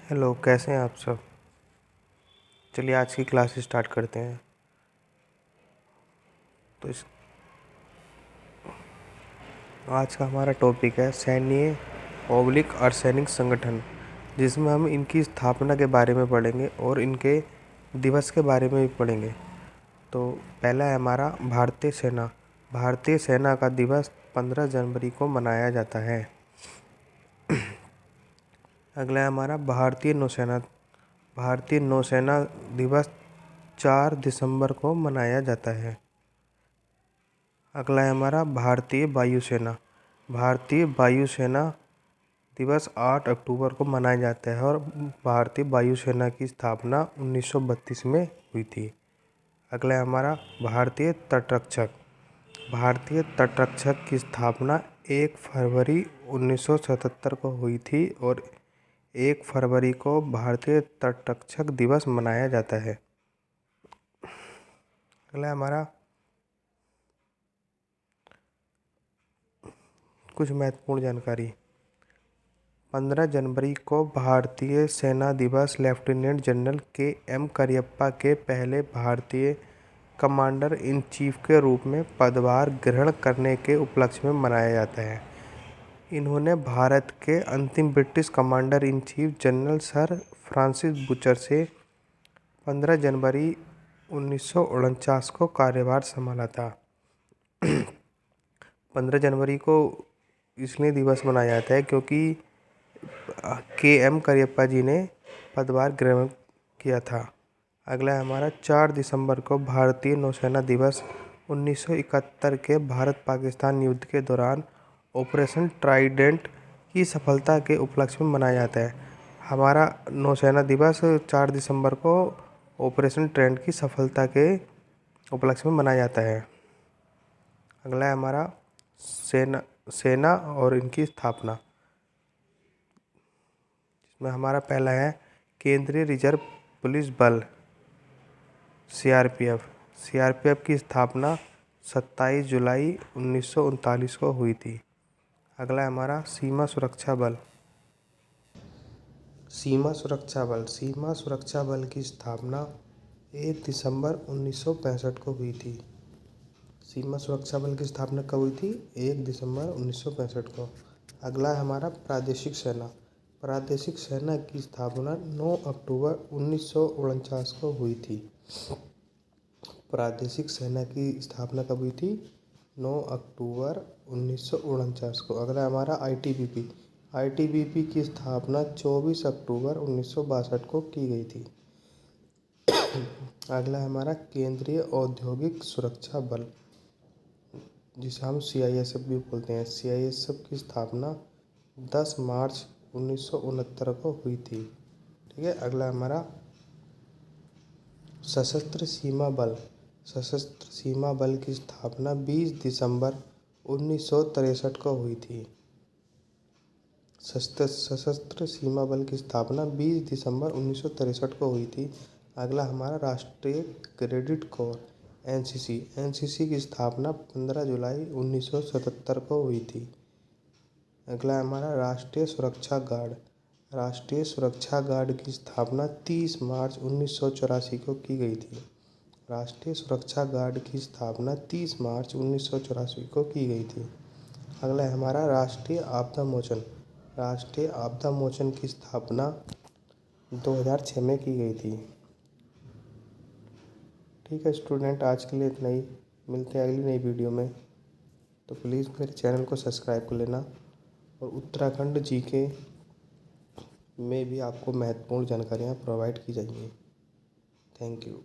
Hello, कैसे हैं आप सब। चलिए आज की क्लास स्टार्ट करते हैं। तो इस आज का हमारा टॉपिक है सैन्य ओब्लिक अर्धसैनिक संगठन, जिसमें हम इनकी स्थापना के बारे में पढ़ेंगे और इनके दिवस के बारे में भी पढ़ेंगे। तो पहला है हमारा भारतीय सेना। भारतीय सेना का दिवस 15 जनवरी को मनाया जाता है। अगला है हमारा भारतीय नौसेना। भारतीय नौसेना दिवस 4 दिसंबर को मनाया जाता है। अगला है हमारा भारतीय वायुसेना। भारतीय वायुसेना दिवस 8 अक्टूबर को मनाया जाता है और भारतीय वायुसेना की स्थापना 1932 में हुई थी। अगला है हमारा भारतीय तटरक्षक। भारतीय तटरक्षक की स्थापना 1 फरवरी 1977 को हुई थी और 1 फरवरी को भारतीय तटरक्षक दिवस मनाया जाता है। अगला है हमारा कुछ महत्वपूर्ण जानकारी। 15 जनवरी को भारतीय सेना दिवस लेफ्टिनेंट जनरल के.एम. करियप्पा के पहले भारतीय कमांडर इन चीफ के रूप में पदभार ग्रहण करने के उपलक्ष्य में मनाया जाता है। इन्होंने भारत के अंतिम British commander in chief general sir Francis butcher से 15 जनवरी 1949 को कार्यभार संभाला था। 15 जनवरी को इसलिए दिवस मनाया जाता है क्योंकि के.एम. करियप्पा जी ने पदभार ग्रहण किया था। अगला है हमारा 4 दिसंबर को भारतीय नौसेना दिवस 1971 के भारत पाकिस्तान युद्ध के दौरान ऑपरेशन ट्राइडेंट की सफलता के उपलक्ष्य में मनाया जाता है। हमारा नौसेना दिवस 4 दिसंबर को ऑपरेशन ट्राइडेंट की सफलता के उपलक्ष्य में मनाया जाता है। अगला है हमारा सेना और इनकी स्थापना, जिसमें हमारा पहला है केंद्रीय रिजर्व पुलिस बल सीआरपीएफ। सीआरपीएफ की स्थापना 27 जुलाई 1939 को हुई थी। अगला है हमारा सीमा सुरक्षा बल। सीमा सुरक्षा बल की स्थापना 1 दिसंबर 1965 को हुई थी। सीमा सुरक्षा बल की स्थापना कब हुई थी? 1 दिसंबर 1965 को। अगला है हमारा प्रादेशिक सेना। प्रादेशिक सेना की स्थापना 9 अक्टूबर 1949 को हुई थी। प्रादेशिक सेना की स्थापना कब हुई थी? 9 अक्टूबर 1949 को। अगला हमारा आईटीबीपी। आईटीबीपी की स्थापना 24 अक्टूबर 1962 को की गई थी। अगला है हमारा केंद्रीय औद्योगिक सुरक्षा बल, जिसे हम सीआईएसएफ भी बोलते हैं। सीआईएसएफ की स्थापना 10 मार्च 1969 को हुई थी। ठीक है। अगला हमारा सशस्त्र सीमा बल। सशस्त्र सीमा बल की स्थापना 20 दिसंबर 1963 को हुई थी। सशस्त्र सीमा बल की स्थापना 20 दिसंबर 1963 को हुई थी। अगला हमारा राष्ट्रीय क्रेडिट कोर एनसीसी। एनसीसी की स्थापना 15 जुलाई 1977 को हुई थी। अगला हमारा राष्ट्रीय सुरक्षा गार्ड। राष्ट्रीय सुरक्षा गार्ड की स्थापना 30 मार्च 1984 को की गई थी। राष्ट्रीय सुरक्षा गार्ड की स्थापना 30 मार्च 1984 को की गई थी। अगला है हमारा राष्ट्रीय आपदा मोचन। राष्ट्रीय आपदा मोचन की स्थापना 2006 में की गई थी। ठीक है स्टूडेंट, आज के लिए इतना ही। मिलते हैं अगली नई वीडियो में। तो प्लीज़ मेरे चैनल को सब्सक्राइब कर लेना और उत्तराखंड जीके में भी आपको महत्वपूर्ण जानकारियाँ प्रोवाइड की जाएंगी। Thank you.